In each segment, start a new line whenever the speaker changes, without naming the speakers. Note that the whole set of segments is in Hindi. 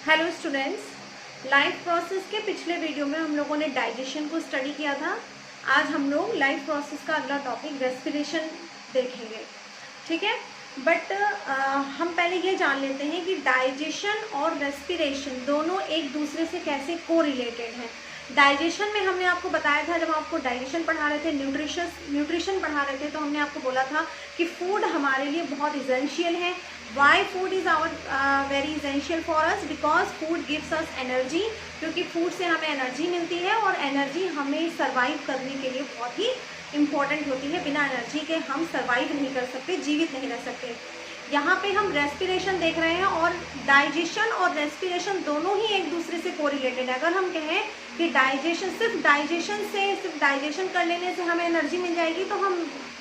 हेलो स्टूडेंट्स, लाइफ प्रोसेस के पिछले वीडियो में हम लोगों ने डाइजेशन को स्टडी किया था। आज हम लोग लाइफ प्रोसेस का अगला टॉपिक रेस्पिरेशन देखेंगे, ठीक है। बट हम पहले ये जान लेते हैं कि डाइजेशन और रेस्पिरेशन दोनों एक दूसरे से कैसे कोरिलेटेड हैं। डाइजेशन में हमने आपको बताया था, जब आपको डाइजेशन पढ़ा रहे थे, न्यूट्रिशन पढ़ा रहे थे, तो हमने आपको बोला था कि फूड हमारे लिए बहुत इसेंशियल है। Why food is our very essential for us? Because food gives us energy, क्योंकि फूड से हमें एनर्जी मिलती है और एनर्जी हमें सर्वाइव करने के लिए बहुत ही इम्पॉर्टेंट होती है। बिना एनर्जी के हम सर्वाइव नहीं कर सकते, जीवित नहीं रह सकते। यहाँ पे हम रेस्पिरेशन देख रहे हैं और डाइजेशन और रेस्पिरेशन दोनों ही एक दूसरे से कोरिलेटेड है। अगर हम कहें कि सिर्फ डाइजेशन कर लेने से हमें एनर्जी मिल जाएगी तो हम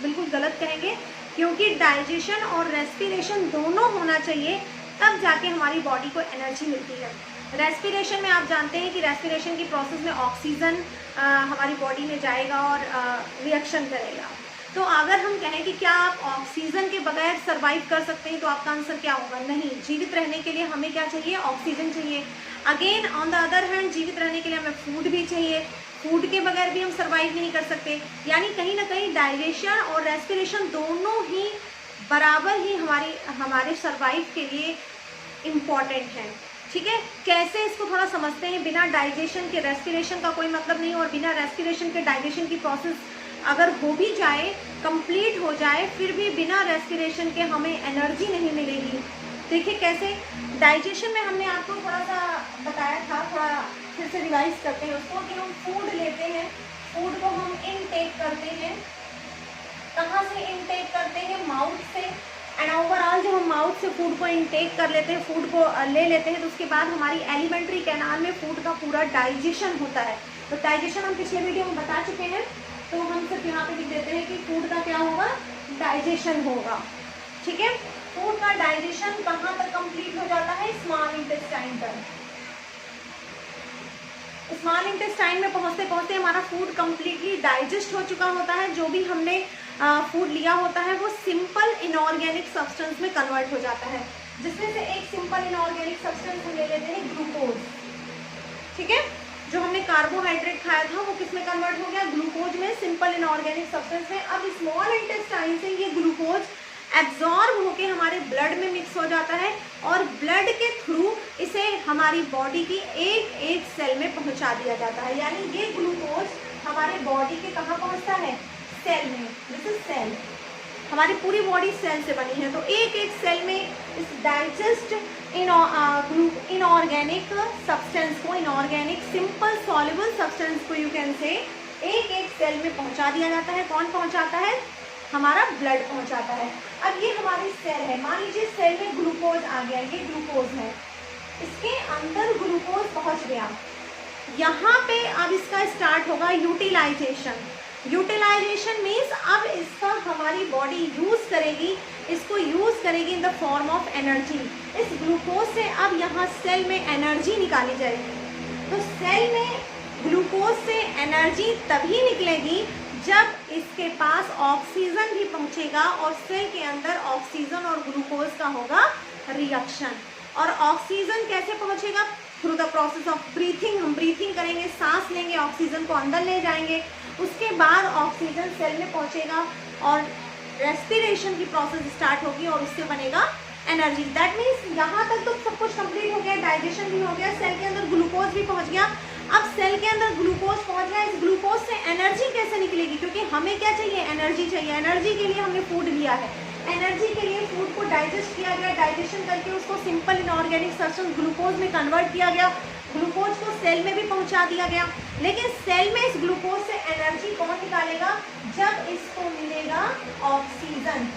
बिल्कुल गलत कहेंगे, क्योंकि डाइजेशन और रेस्पिरेशन दोनों होना चाहिए, तब जाके हमारी बॉडी को एनर्जी मिलती है। रेस्पिरेशन में आप जानते हैं कि रेस्पिरेशन की प्रोसेस में ऑक्सीजन हमारी बॉडी में जाएगा और रिएक्शन करेगा। तो अगर हम कहें कि क्या आप ऑक्सीजन के बगैर सर्वाइव कर सकते हैं, तो आपका आंसर क्या होगा? नहीं। जीवित रहने के लिए हमें क्या चाहिए? ऑक्सीजन चाहिए। Again on the other hand, जीवित रहने के लिए हमें फूड भी चाहिए। फूड के बगैर भी हम सर्वाइव नहीं कर सकते। यानी कहीं ना कहीं डाइजेशन और रेस्पिरेशन दोनों ही बराबर ही हमारे सर्वाइव के लिए इम्पॉर्टेंट हैं, ठीक है। कैसे, इसको थोड़ा समझते हैं। बिना डाइजेशन के रेस्पिरेशन का कोई मतलब नहीं, और बिना रेस्पिरेशन के डाइजेशन की प्रोसेस अगर हो भी जाए, कंप्लीट हो जाए, फिर भी बिना रेस्पिरेशन के हमें एनर्जी नहीं मिलेगी। देखिए कैसे। डाइजेशन में हमने आपको थोड़ा सा बताया था, थोड़ा फिर से रिवाइज करते हैं उसको, कि हम फूड लेते हैं, फूड को हम इनटेक करते हैं। कहाँ से इनटेक करते हैं? माउथ से। एंड ओवरऑल जब हम माउथ से फूड को इनटेक कर लेते हैं, फूड को ले लेते हैं, तो उसके बाद हमारी एलिमेंट्री कैनाल में फूड का पूरा डाइजेशन होता है। तो डाइजेशन हम पिछले वीडियो में बता चुके हैं, तो हम सिर्फ यहाँ पे लिख देते हैं कि फूड का क्या होगा? डाइजेशन होगा, ठीक है। फूड का डाइजेशन कहाँ तक कंप्लीट हो जाता है? स्मॉल इंटेस्टाइन तक। स्मॉल इंटेस्टाइन में पहुँचते पहुँचते हमारा फूड कंप्लीटली डाइजेस्ट हो चुका होता है। जो भी हमने फूड लिया होता है वो सिंपल इनऑर्गेनिक सब्सटेंस में कन्वर्ट हो जाता है, जिसमें से एक सिंपल इनऑर्गेनिक सब्सटेंस हम ले लेते हैं ग्लूकोज, ठीक है। जो हमने कार्बोहाइड्रेट खाया था वो किस में कन्वर्ट हो गया? ग्लूकोज में, सिंपल इनऑर्गेनिक सब्सटेंस में। अब स्मॉल इंटेस्टाइन से ये ग्लूकोज एब्जॉर्ब होके हमारे ब्लड में मिक्स हो जाता है, और ब्लड के थ्रू इसे हमारी बॉडी की एक एक सेल में पहुंचा दिया जाता है। यानी ये ग्लूकोज हमारे बॉडी के कहाँ पहुंचता है? सेल में। This is cell. हमारी पूरी बॉडी सेल से बनी है, तो एक एक सेल में इस डाइजेस्ट इनऑर्गेनिक सब्सटेंस को, इनऑर्गेनिक सिंपल सॉल्युबल सब्सटेंस को यू कैन से, एक एक सेल में पहुंचा दिया जाता है। कौन पहुंचाता है? हमारा ब्लड पहुंचाता है। अब ये हमारी सेल है, मान लीजिए सेल में ग्लूकोज आ गया, ये ग्लूकोज है, इसके अंदर ग्लूकोज पहुंच गया। यहाँ पे अब इसका स्टार्ट होगा यूटिलाइजेशन। यूटिलाइजेशन मीन्स अब इसका हमारी बॉडी यूज़ करेगी, इसको यूज़ करेगी इन द फॉर्म ऑफ एनर्जी। इस ग्लूकोज से अब यहाँ सेल में एनर्जी निकाली जाएगी। तो सेल में ग्लूकोज से एनर्जी तभी निकलेगी जब इसके पास ऑक्सीजन भी पहुँचेगा, और सेल के अंदर ऑक्सीजन और ग्लूकोज का होगा रिएक्शन। और ऑक्सीजन कैसे पहुँचेगा? Through the process of breathing. हम ब्रीथिंग करेंगे, सांस लेंगे, ऑक्सीजन को अंदर ले जाएंगे, उसके बाद ऑक्सीजन सेल में पहुंचेगा और रेस्पिरेशन की प्रोसेस स्टार्ट होगी और उससे बनेगा एनर्जी। दैट मीन्स यहाँ तक तो सब कुछ कंप्लीट हो गया, डाइजेशन भी हो गया, सेल के अंदर ग्लूकोज भी पहुँच गया। अब सेल के अंदर ग्लूकोज पहुँच गया, इस ग्लूकोज से एनर्जी कैसे निकलेगी? क्योंकि हमें क्या चाहिए? एनर्जी चाहिए। एनर्जी के लिए हमने फूड लिया है, एनर्जी के लिए फूड को डाइजेस्ट किया गया, डाइजेशन करके उसको सिंपल इनऑर्गेनिक सब्सटेंस ग्लूकोज में कन्वर्ट किया गया, ग्लूकोज को सेल में भी पहुंचा दिया गया। लेकिन सेल में इस ग्लूकोज से एनर्जी कौन निकालेगा? जब इसको मिलेगा ऑक्सीजन।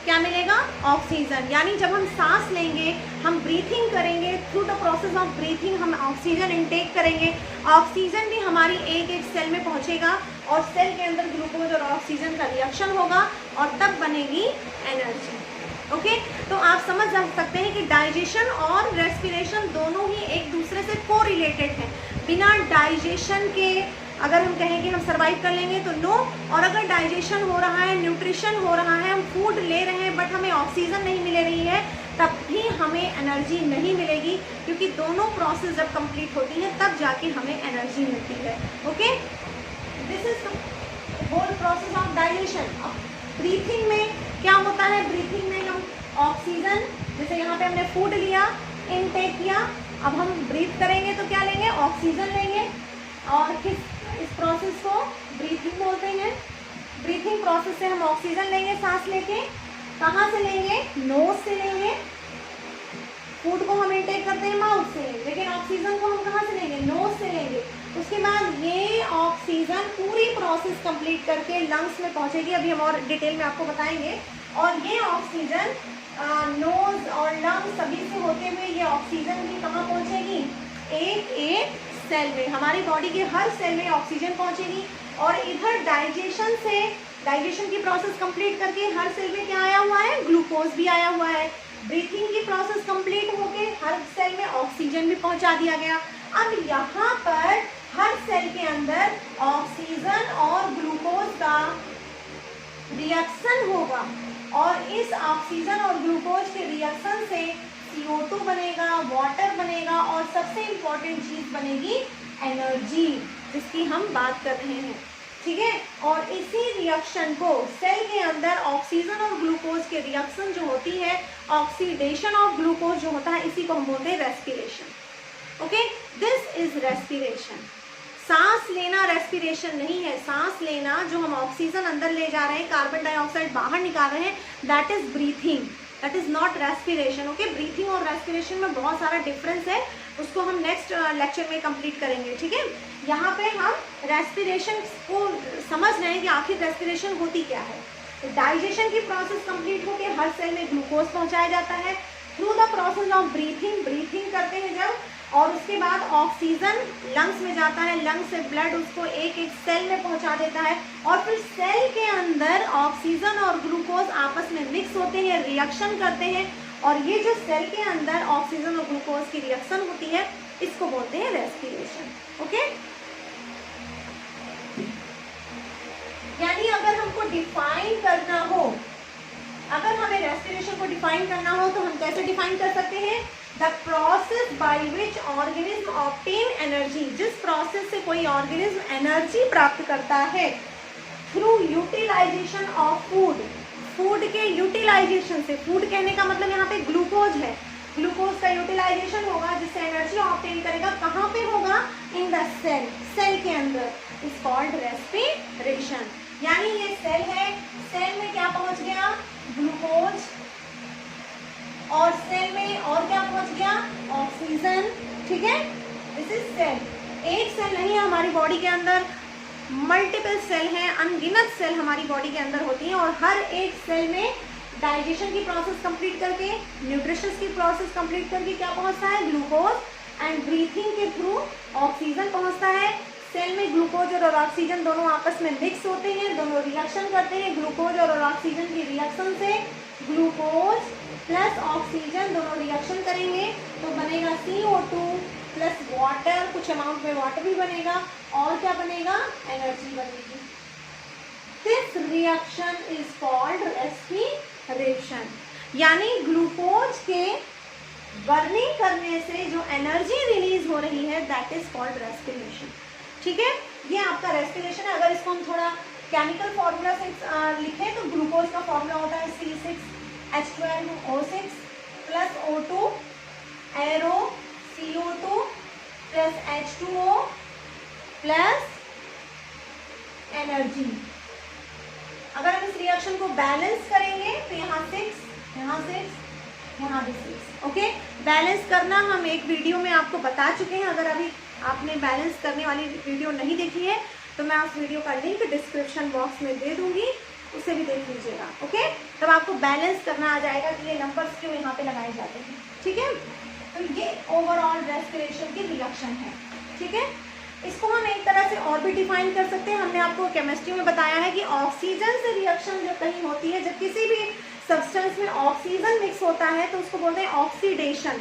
क्या मिलेगा? ऑक्सीजन। यानी जब हम सांस लेंगे, हम ब्रीथिंग करेंगे, through the process of breathing हम ऑक्सीजन इनटेक करेंगे, ऑक्सीजन भी हमारी एक एक सेल में पहुंचेगा और सेल के अंदर ग्लूकोज और ऑक्सीजन का रिएक्शन होगा और तब बनेगी एनर्जी। ओके, तो आप समझ सकते हैं कि डाइजेशन और रेस्पिरेशन दोनों ही एक दूसरे से कोरिलेटेड हैं। बिना डाइजेशन के अगर हम कहें कि हम सर्वाइव कर लेंगे तो नो, और अगर डाइजेशन हो रहा है, न्यूट्रिशन हो रहा है, हम फूड ले रहे हैं बट हमें ऑक्सीजन नहीं मिल रही है, तब भी हमें एनर्जी नहीं मिलेगी, क्योंकि दोनों प्रोसेस जब कंप्लीट होती है तब जाके हमें एनर्जी मिलती है। Okay, this is whole process of digestion. Breathing में क्या होता है? ब्रीथिंग में हम ऑक्सीजन, जैसे यहाँ पे हमने फूड लिया, इनटेक किया, अब हम ब्रीथ करेंगे तो क्या लेंगे? ऑक्सीजन लेंगे। और इस प्रोसेस को ब्रीथिंग बोलते हैं। ब्रीथिंग प्रोसेस से हम ऑक्सीजन लेंगे सांस लेके। कहाँ से लेंगे? नोज से लेंगे। फूड को हम इनटेक करते हैं माउथ से, लेकिन ऑक्सीजन को हम कहाँ से लेंगे? नोज से लेंगे। उसके बाद ये ऑक्सीजन पूरी प्रोसेस कंप्लीट करके लंग्स में पहुँचेगी, अभी हम और डिटेल में आपको बताएंगे। और ये ऑक्सीजन नोज और लंग्स सभी से होते हुए ये ऑक्सीजन भी कहाँ पहुँचेगी? एक एक सेल में, हमारी बॉडी के हर सेल में ऑक्सीजन पहुँचेगी। और इधर डाइजेशन से, डाइजेशन की प्रोसेस कंप्लीट करके हर सेल में क्या आया हुआ है? ग्लूकोज भी आया हुआ है। ब्रीथिंग की प्रोसेस कंप्लीट होके हर सेल में ऑक्सीजन भी पहुंचा दिया गया। अब यहाँ पर हर सेल के अंदर ऑक्सीजन और ग्लूकोज का रिएक्शन होगा, और इस ऑक्सीजन और ग्लूकोज के रिएक्शन से CO2 बनेगा, वाटर बनेगा, और सबसे इम्पोर्टेंट चीज बनेगी एनर्जी, जिसकी हम बात कर रहे हैं। ठीक है, और इसी रिएक्शन को सेल के अंदर ऑक्सीजन और ग्लूकोज के रिएक्शन जो होती है, ऑक्सीडेशन ऑफ ग्लूकोज जो होता है, इसी को हम बोलते हैं respiration. Okay, this is respiration. सांस लेना रेस्पिरेशन नहीं है। सांस लेना, जो हम ऑक्सीजन अंदर ले जा रहे हैं, कार्बन डाइऑक्साइड बाहर निकाल रहे हैं, that is breathing, that is not respiration. Okay, breathing और रेस्पिरेशन में बहुत सारा डिफरेंस है, उसको हम नेक्स्ट लेक्चर में कंप्लीट करेंगे। ठीक है, यहाँ पे हम रेस्पिरेशन को समझ रहे हैं कि आखिर रेस्पिरेशन होती क्या है। तो डाइजेशन की प्रोसेस कंप्लीट होकर हर सेल में ग्लूकोज पहुंचाया जाता है through the process of breathing. Breathing करते हैं जब, और उसके बाद ऑक्सीजन लंग्स में जाता है, लंग्स से ब्लड उसको एक एक सेल में पहुंचा देता है, और फिर सेल के अंदर ऑक्सीजन और ग्लूकोज आपस में मिक्स होते हैं, रिएक्शन करते हैं, और ये जो सेल के अंदर ऑक्सीजन और ग्लूकोज की रिएक्शन होती है, इसको बोलते हैं रेस्पिरेशन। ओके, यानी अगर हमको डिफाइन करना हो, अगर हमें रेस्पिरेशन को डिफाइन करना हो तो हम कैसे डिफाइन कर सकते हैं? The process by which organism obtain energy, जिस प्रोसेस से कोई ऑर्गेनिज्म एनर्जी प्राप्त करता है through utilization of food, food के यूटिलाइजेशन से। फूड कहने का मतलब यहाँ पे ग्लूकोज है, ग्लूकोज का यूटिलाइजेशन होगा जिससे एनर्जी ऑब्टेन करेगा। कहाँ पे होगा? इन द सेल, सेल के अंदर, इज कॉल्ड रेस्पिरेशन। यानी ये सेल है, सेल में क्या पहुंच गया? ग्लूकोज, और सेल में और क्या पहुंच गया? ऑक्सीजन। ठीक है, दिस इज सेल। एक सेल नहीं है हमारी बॉडी के अंदर, मल्टीपल सेल हैं, अनगिनत सेल हमारी बॉडी के अंदर होती हैं, और हर एक सेल में डाइजेशन की प्रोसेस कंप्लीट करके, न्यूट्रिशन की प्रोसेस कंप्लीट करके क्या पहुंचता है? ग्लूकोज, एंड ब्रीथिंग के थ्रू ऑक्सीजन पहुंचता है। सेल में ग्लूकोज और ऑक्सीजन दोनों आपस में मिक्स होते हैं, दोनों रिएक्शन करते हैं। ग्लूकोज और ऑक्सीजन की रिएक्शन से ग्लूकोज प्लस ऑक्सीजन दोनों रिएक्शन करेंगे तो बनेगा CO2 प्लस वाटर, कुछ अमाउंट में वाटर भी बनेगा, और क्या बनेगा? एनर्जी बनेगी। This reaction is called respiration. यानी ग्लूकोज के बर्निंग करने से जो एनर्जी रिलीज हो रही है, दैट इज कॉल्ड रेस्पिरेशन। ठीक है, ये आपका रेस्पिरेशन है। अगर इसको हम थोड़ा केमिकल फॉर्मूला से लिखें तो ग्लूकोज का फॉर्मूला होता है C6H12O6 plus O2 arrow CO2 plus H2O plus energy. अगर हम इस रिएक्शन को बैलेंस करेंगे तो यहाँ 6, यहाँ 6, यहाँ भी 6। ओके, बैलेंस करना हम एक वीडियो में आपको बता चुके हैं। अगर अभी आपने बैलेंस करने वाली वीडियो नहीं देखी है तो मैं उस वीडियो का लिंक डिस्क्रिप्शन बॉक्स में दे दूंगी, उसे भी देख लीजिएगा। ओके, तब आपको बैलेंस करना आ जाएगा कि ये नंबर्स क्यों यहाँ पे लगाए जाते हैं। ठीक है, तो ये ओवरऑल रेस्पिरेशन की रिएक्शन है। ठीक है, इसको हम एक तरह से और भी डिफाइन कर सकते हैं। हमने आपको केमिस्ट्री में बताया है कि ऑक्सीजन से रिएक्शन जब कहीं होती है, जब किसी भी सब्सटेंस में ऑक्सीजन मिक्स होता है तो उसको बोलते हैं ऑक्सीडेशन,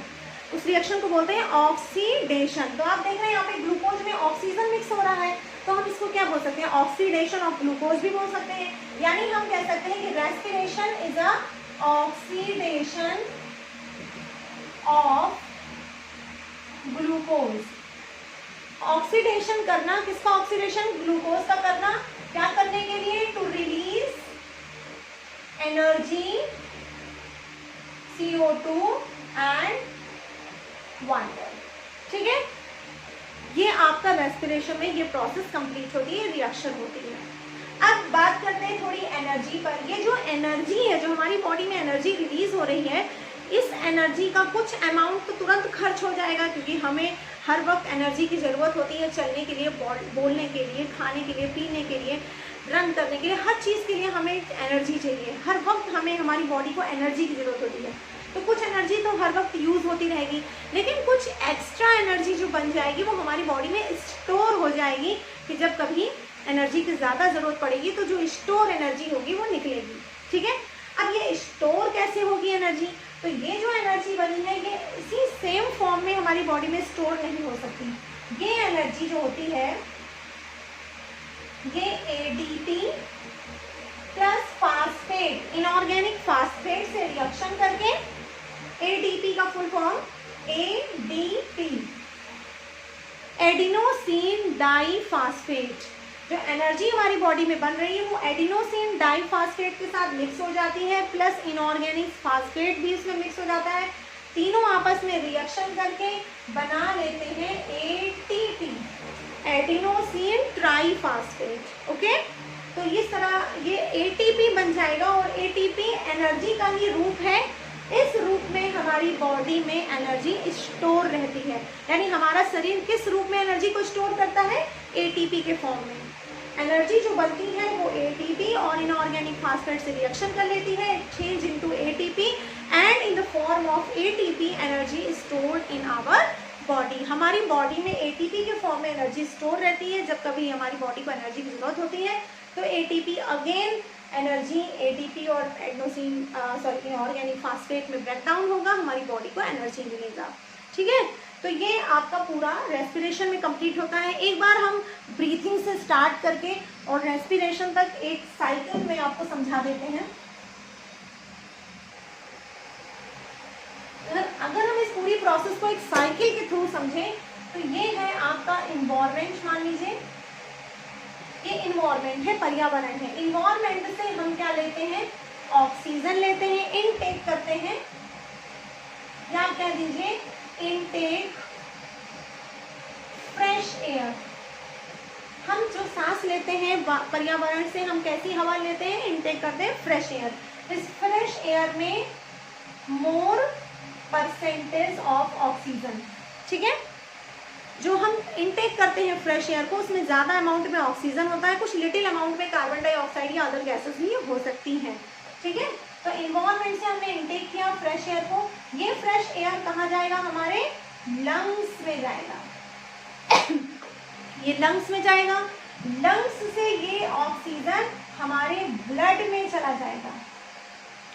उस रिएक्शन को बोलते हैं ऑक्सीडेशन। तो आप देख रहे हैं यहाँ पे ग्लूकोज में ऑक्सीजन मिक्स हो रहा है, तो हम इसको क्या बोल सकते हैं? ऑक्सीडेशन ऑफ ग्लूकोज भी बोल सकते हैं। यानी हम कह सकते हैं कि respiration is a oxidation of glucose. Oxidation करना, किसका ऑक्सीडेशन? ग्लूकोज का करना। क्या करने के लिए? To release energy, CO2 and water. ठीक है, ये आपका रेस्पिरेशन में ये प्रोसेस कंप्लीट होती है, रिएक्शन होती है। अब बात करते हैं थोड़ी एनर्जी पर। ये जो एनर्जी है, जो हमारी बॉडी में एनर्जी रिलीज हो रही है, इस एनर्जी का कुछ अमाउंट तो तुरंत खर्च हो जाएगा, क्योंकि हमें हर वक्त एनर्जी की ज़रूरत होती है, चलने के लिए, बोलने के लिए, खाने के लिए, पीने के लिए, रन करने के लिए, हर चीज़ के लिए हमें एनर्जी चाहिए। हर वक्त हमें, हमारी बॉडी को एनर्जी की ज़रूरत होती है। तो कुछ एनर्जी तो हर वक्त यूज़ होती रहेगी, लेकिन कुछ एक्स्ट्रा एनर्जी जो बन जाएगी वो हमारी बॉडी में स्टोर हो जाएगी, कि जब कभी एनर्जी की ज़्यादा ज़रूरत पड़ेगी तो जो स्टोर एनर्जी होगी वो निकलेगी। ठीक है, अब ये स्टोर कैसे होगी एनर्जी? तो ये जो एनर्जी बनी है, ये इसी सेम फॉर्म में हमारी बॉडी में स्टोर नहीं हो सकती। ये एनर्जी जो होती है, ये ADP plus phosphate, inorganic phosphate से रिएक्शन करके, ADP का full form ADP, adenosine diphosphate. जो एनर्जी हमारी बॉडी में बन रही है वो एडिनोसिन डाइफास्फेट के साथ मिक्स हो जाती है, प्लस इनऑर्गेनिक फास्फेट भी इसमें मिक्स हो जाता है। तीनों आपस में रिएक्शन करके बना लेते हैं ATP, एडिनोसिन ट्राइफास्फेट। ओके, तो इस तरह ये ATP बन जाएगा, और ATP एनर्जी का ही रूप है। इस रूप में हमारी बॉडी में एनर्जी स्टोर रहती है। यानी हमारा शरीर किस रूप में एनर्जी को स्टोर करता है? ATP के फॉर्म में। एनर्जी जो बनती है वो ATP और इनऑर्गेनिक फास्फेट से रिएक्शन कर लेती है, change into ATP, and in the form of ATP energy stored in our body. हमारी बॉडी में ATP के फॉर्म में एनर्जी स्टोर रहती है। जब कभी हमारी बॉडी को एनर्जी की जरूरत होती है तो ATP अगेन एनर्जी ATP और इनऑर्गेनिक फास्फेट में ब्रेकडाउन होगा, हमारी बॉडी को एनर्जी मिलेगा। ठीक है, तो ये आपका पूरा रेस्पिरेशन में कंप्लीट होता है। एक बार हम ब्रीथिंग से स्टार्ट करके और रेस्पिरेशन तक एक साइकिल में आपको समझा देते हैं। अगर हम इस पूरी प्रोसेस को एक साइकिल के थ्रू समझें तो ये है आपका इन्वायरमेंट। मान लीजिए ये इन्वायरमेंट है, पर्यावरण है। इन्वायरमेंट से हम क्या लेते हैं? ऑक्सीजन लेते हैं, इनटेक करते हैं, या आप कह दीजिए इनटेक फ्रेश एयर। हम जो सांस लेते हैं पर्यावरण से, हम कैसी हवा लेते हैं? इनटेक करते हैं फ्रेश एयर। इस फ्रेश एयर में मोर परसेंटेज ऑफ ऑक्सीजन। ठीक है, जो हम इनटेक करते हैं फ्रेश एयर को, उसमें ज़्यादा अमाउंट में ऑक्सीजन होता है, कुछ लिटिल अमाउंट में कार्बन डाइऑक्साइड या अदर गैसेस भी हो सकती हैं। ठीक है, तो इन्वायरमेंट से हमने इनटेक किया फ्रेश एयर को। ये फ्रेश एयर कहाँ जाएगा? हमारे लंग्स में जाएगा। ये लंग्स में जाएगा, लंग्स से ये ऑक्सीजन हमारे ब्लड में चला जाएगा।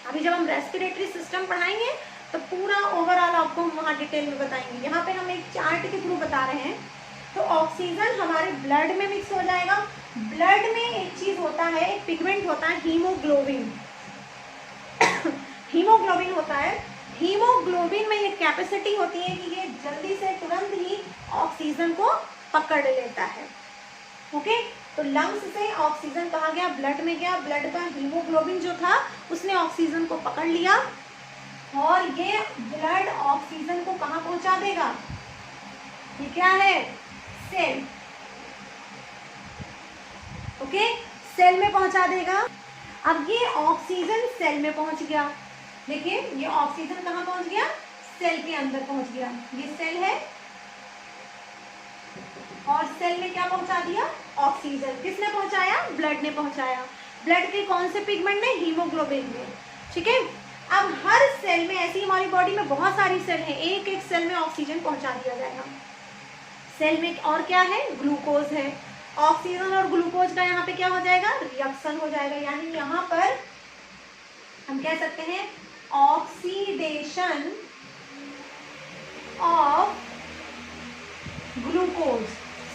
अभी जब हम रेस्पिरेटरी सिस्टम पढ़ाएंगे तो पूरा ओवरऑल आपको हम वहाँ डिटेल में बताएंगे। यहाँ पे हम एक चार्ट के थ्रू बता रहे हैं। तो ऑक्सीजन हमारे ब्लड में मिक्स हो जाएगा। ब्लड में एक चीज़ होता है, एक पिगमेंट होता है हीमोग्लोबिन। हीमोग्लोबिन होता है। हीमोग्लोबिन में ये कैपेसिटी होती है कि ये जल्दी से तुरंत ही ऑक्सीजन को पकड़ लेता है। ओके, तो लंग्स से ऑक्सीजन कहाँ गया? ब्लड में गया। ब्लड का हीमोग्लोबिन जो था उसने ऑक्सीजन को पकड़ लिया, और ये ब्लड ऑक्सीजन को कहाँ पहुंचा देगा? ये क्या है? सेल। ओके, सेल में पहुंचा देगा। अब ये ऑक्सीजन सेल में पहुंच गया। देखिए, ये ऑक्सीजन कहाँ पहुंच गया? सेल के अंदर पहुंच गया। ये सेल है, और सेल में क्या पहुंचा दिया? ऑक्सीजन। किसने पहुंचाया? ब्लड ने पहुंचाया। ब्लड के कौन से पिगमेंट ने? हीमोग्लोबिन में। ठीक है, अब हर सेल में, ऐसी हमारी बॉडी में बहुत सारी सेल हैं, एक एक सेल में ऑक्सीजन पहुंचा दिया जाएगा। सेल में और क्या है? ग्लूकोज है। ऑक्सीजन और ग्लूकोज का यहाँ पे क्या हो जाएगा? रिएक्शन हो जाएगा। यानी यहाँ पर हम कह सकते हैं ऑक्सीडेशन ऑफ ग्लूकोज।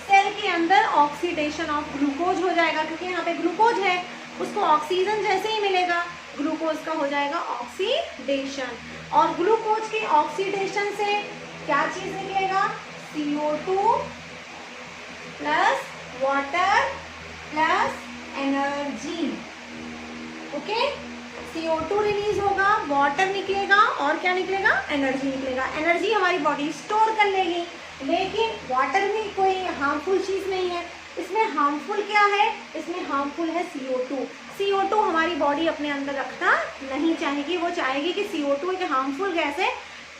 सेल के अंदर ऑक्सीडेशन ऑफ ग्लूकोज हो जाएगा, क्योंकि यहाँ पे ग्लूकोज है, उसको ऑक्सीजन जैसे ही मिलेगा ग्लूकोज का हो जाएगा ऑक्सीडेशन। और ग्लूकोज के ऑक्सीडेशन से क्या चीज़ निकलेगा? CO2 plus water plus energy. Okay, CO2 release होगा, वाटर निकलेगा और क्या निकलेगा, एनर्जी निकलेगा। एनर्जी हमारी बॉडी स्टोर कर लेगी, लेकिन वाटर में कोई हार्मफुल चीज़ नहीं है। इसमें हार्मफुल क्या है, इसमें हार्मफुल है CO2। CO2 हमारी बॉडी अपने अंदर रखना नहीं चाहेगी, वो चाहेगी कि CO2 एक हार्मफुल गैस है,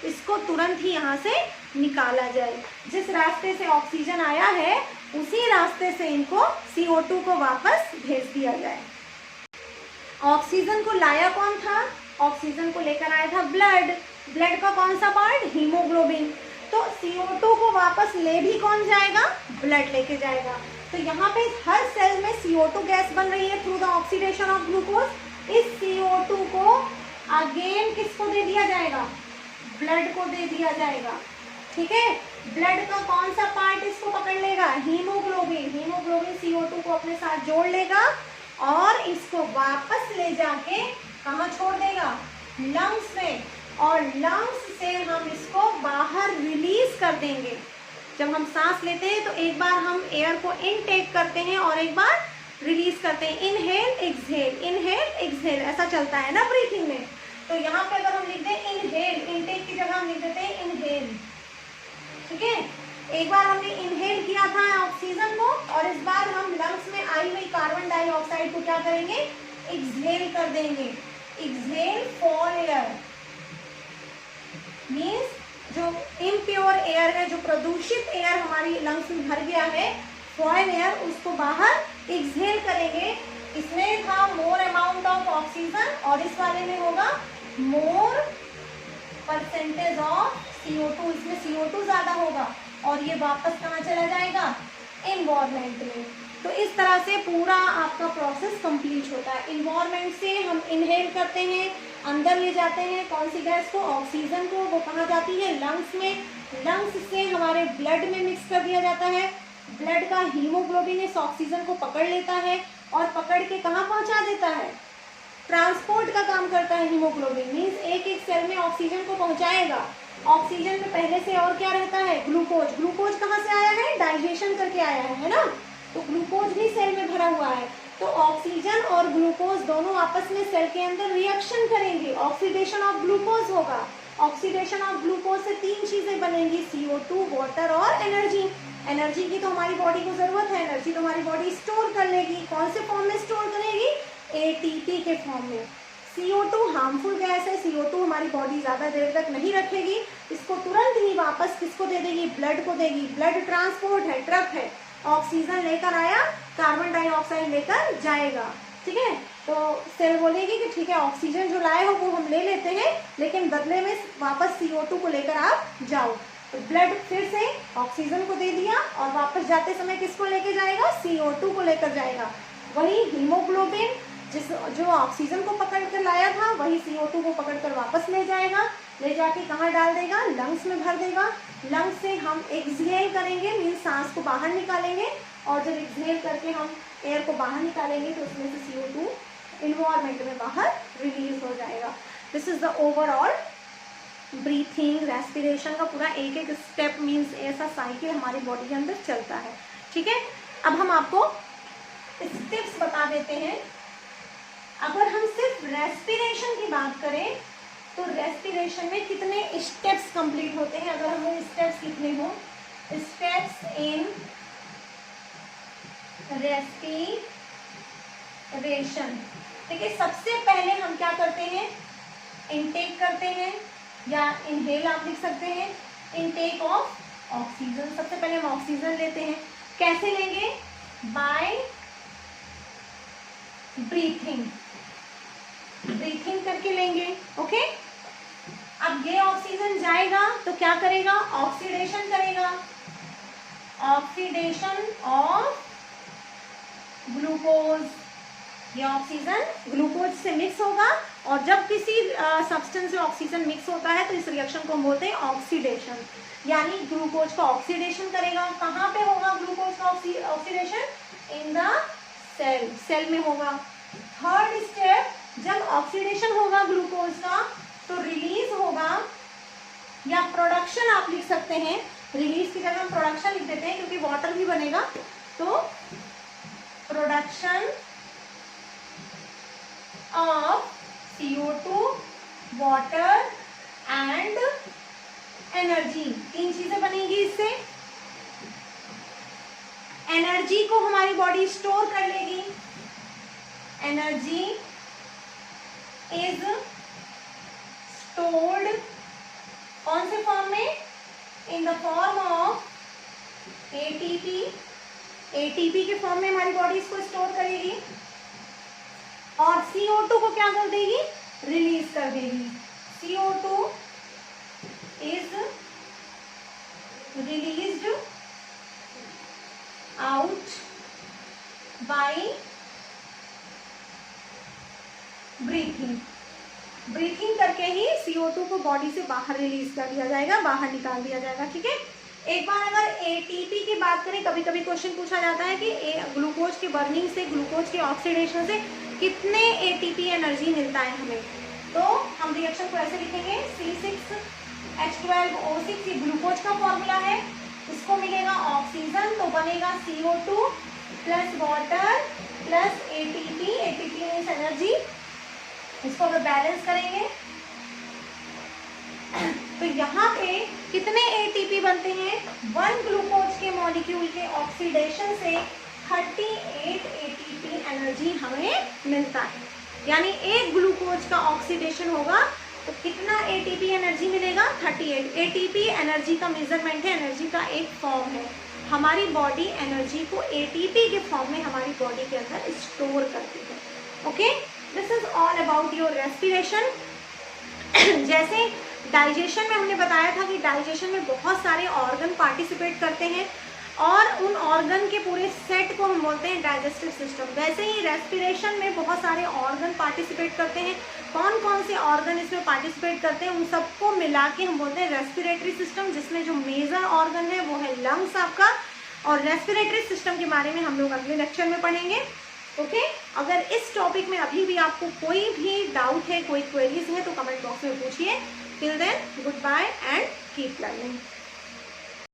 इसको तुरंत ही यहाँ से निकाला जाए। जिस रास्ते से ऑक्सीजन आया है उसी रास्ते से इनको CO2 को वापस भेज दिया जाए। ऑक्सीजन को लाया कौन था, ऑक्सीजन को लेकर आया था ब्लड। ब्लड का कौन सा पार्ट, हीमोग्लोबिन। तो CO2 को वापस ले भी कौन जाएगा, ब्लड लेके जाएगा। तो यहाँ पे हर सेल में CO2 गैस बन रही है through the oxidation of glucose. इस CO2 को अगेन किसको दे दिया जाएगा, ब्लड को दे दिया जाएगा। ठीक है, ब्लड का कौन सा पार्ट इसको पकड़ लेगा, हीमोग्लोबिन। हीमोग्लोबिन CO2 को अपने साथ जोड़ लेगा और इसको वापस ले जाके कहाँ छोड़ देगा, लंग्स में। और लंग्स से हम इसको बाहर रिलीज कर देंगे। जब हम सांस लेते हैं तो एक बार हम एयर को इनटेक करते हैं और एक बार रिलीज करते हैं। इनहेल एक्सहेल ऐसा चलता है ना ब्रीथिंग में। तो यहाँ पे अगर हम लिख दें इनहेल, इनटेक की जगह हम लिख देते हैं इनहेल। ठीक है, एक बार हमने इनहेल किया था ऑक्सीजन को और इस बार हम लंग्स में आई हुई कार्बन डाइऑक्साइड को क्या करेंगे, एक्सहेल कर देंगे। एक्सहेल फॉर एयर मीन्स जो इम्प्योर एयर है, जो प्रदूषित एयर हमारी लंग्स में भर गया है, फॉरेन एयर, उसको बाहर एक्सहेल करेंगे। इसमें था मोर अमाउंट ऑफ ऑक्सीजन और इस वाले में होगा मोर परसेंटेज ऑफ CO2। इसमें CO2 ज्यादा होगा और ये वापस कहाँ चला जाएगा, एनवायरमेंट में। तो इस तरह से पूरा आपका प्रोसेस कंप्लीट होता है। एनवायरमेंट से हम इनहेल करते हैं, अंदर ले जाते हैं कौन सी गैस को, ऑक्सीजन को। वो कहाँ जाती है, लंग्स में। लंग्स से हमारे ब्लड में मिक्स कर दिया जाता है। ब्लड का हीमोग्लोबिन इस ऑक्सीजन को पकड़ लेता है और पकड़ के कहाँ पहुँचा देता है, ट्रांसपोर्ट का काम करता है हीमोग्लोबिन। मीन्स एक एक सेल में ऑक्सीजन को पहुँचाएगा। ऑक्सीजन में पहले से और क्या रहता है, ग्लूकोज। ग्लूकोज कहाँ से आया है, डाइजेशन करके आया है ना। तो ग्लूकोज भी सेल में भरा हुआ है। तो ऑक्सीजन और ग्लूकोज दोनों आपस में सेल के अंदर रिएक्शन करेंगे, ऑक्सीडेशन ऑफ ग्लूकोज होगा। ऑक्सीडेशन ऑफ ग्लूकोज से तीन चीजें बनेंगी, CO2, वाटर और एनर्जी। एनर्जी की तो हमारी बॉडी को जरूरत है, एनर्जी तो हमारी बॉडी स्टोर कर लेगी। कौन से फॉर्म में स्टोर करेगी, ATP के फॉर्म में। CO2 हार्मफुल गैस है, CO2 हमारी बॉडी ज़्यादा देर तक नहीं रखेगी, इसको तुरंत ही वापस किसको दे देगी, ब्लड को देगी। ब्लड ट्रांसपोर्ट है, ट्रक है, ऑक्सीजन लेकर आया, कार्बन डाइऑक्साइड लेकर जाएगा। ठीक है, तो सेल बोलेगी कि ठीक है ऑक्सीजन जो लाए हो वो हम ले लेते हैं, लेकिन बदले में वापस CO2 को लेकर आप जाओ। तो ब्लड फिर से ऑक्सीजन को दे दिया और वापस जाते समय किसको लेके जाएगा, CO2 को लेकर जाएगा। वही हीमोग्लोबिन जो ऑक्सीजन को पकड़ कर लाया था, वही CO2 को पकड़ कर वापस ले जाएगा। ले जाके कहाँ डाल देगा, लंग्स में भर देगा। लंग्स से हम एक्सहेल करेंगे, मीन्स सांस को बाहर निकालेंगे। और जब एक्सहेल करके हम एयर को बाहर निकालेंगे तो उसमें से CO2 इन्वायरमेंट में बाहर रिलीज हो जाएगा। This is the overall breathing, respiration का पूरा एक एक स्टेप, मीन्स ऐसा साइकिल हमारी बॉडी के अंदर चलता है। ठीक है, अब हम आपको स्टेप्स बता देते हैं। अगर हम सिर्फ रेस्पिरेशन की बात करें तो रेस्पिरेशन में कितने स्टेप्स कंप्लीट होते हैं, अगर हमें स्टेप्स लिखने हो, स्टेप्स इन रेस्पिरेशन। देखिए, सबसे पहले हम क्या करते हैं, इनटेक करते हैं, या इनहेल आप लिख सकते हैं, इनटेक ऑफ ऑक्सीजन। सबसे पहले हम ऑक्सीजन लेते हैं। कैसे लेंगे, बाय ब्रीथिंग, ब्रीथिंग करके लेंगे। ओके, अब ये ऑक्सीजन जाएगा तो क्या करेगा, ऑक्सीडेशन करेगा, ऑक्सीडेशन ऑफ ग्लूकोज। ये ऑक्सीजन ग्लूकोज से मिक्स होगा और जब किसी सब्सटेंस से ऑक्सीजन मिक्स होता है तो इस रिएक्शन को हम बोलते हैं ऑक्सीडेशन, यानी ग्लूकोज का ऑक्सीडेशन करेगा। कहाँ पे होगा ग्लूकोज का oxidation, in the cell, cell में होगा। थर्ड स्टेप, जब ऑक्सीडेशन होगा ग्लूकोज का तो रिलीज होगा, या प्रोडक्शन आप लिख सकते हैं, रिलीज की जगह हम प्रोडक्शन लिख देते हैं क्योंकि वाटर भी बनेगा, तो production of CO2, water and energy, 3 चीजें बनेगी इससे। एनर्जी को हमारी बॉडी स्टोर कर लेगी, एनर्जी इज स्टोर्ड कौन से फॉर्म में, इन the form of ATP, ATP के फॉर्म में हमारी बॉडी इसको स्टोर करेगी, और CO2 को क्या कर देगी, रिलीज कर देगी। CO2 is released out by breathing, breathing करके ही CO2 को बॉडी से बाहर रिलीज कर दिया जाएगा, बाहर निकाल दिया जाएगा। ठीक है, एक बार अगर ATP की बात करें, कभी कभी क्वेश्चन पूछा जाता है कि ग्लूकोज की बर्निंग से, ग्लूकोज के ऑक्सीडेशन से कितने ATP एनर्जी मिलता है हमें, तो हम रिएक्शन को ऐसे लिखेंगे, C6H12O6, ये ग्लूकोज का फॉर्मूला है, इसको मिलेगा ऑक्सीजन, तो बनेगा CO2 plus water plus ATP, ATP means energy. इसको अगर बैलेंस करेंगे तो यहाँ पे कितने ATP बनते हैं, 1 ग्लूकोज के मॉलिक्यूल के ऑक्सीडेशन से 38 ATP एनर्जी हमें मिलता है। यानी एक ग्लूकोज का ऑक्सीडेशन होगा तो कितना ATP एनर्जी मिलेगा, 38। ATP एनर्जी का मेजरमेंट है, एनर्जी का एक फॉर्म है। हमारी बॉडी एनर्जी को ATP के फॉर्म में हमारी बॉडी के अंदर स्टोर करती है। Okay, this is all about your respiration. जैसे डाइजेशन में हमने बताया था कि डाइजेशन में बहुत सारे ऑर्गन पार्टिसिपेट करते हैं और उन ऑर्गन के पूरे सेट को हम बोलते हैं डाइजेस्टिव सिस्टम। वैसे ही रेस्पिरेशन में बहुत सारे ऑर्गन पार्टिसिपेट करते हैं। कौन कौन से ऑर्गन इसमें पार्टिसिपेट करते हैं, उन सबको मिला के हम बोलते हैं रेस्पिरेटरी सिस्टम, जिसमें जो मेजर ऑर्गन है वो है लंग्स आपका। और रेस्पिरेटरी सिस्टम के बारे में हम लोग अगले लेक्चर में पढ़ेंगे। ओके, अगर इस टॉपिक में अभी भी आपको कोई भी डाउट है, कोई क्वेरीज है तो कमेंट बॉक्स में पूछिए। Till then, good bye and keep learning.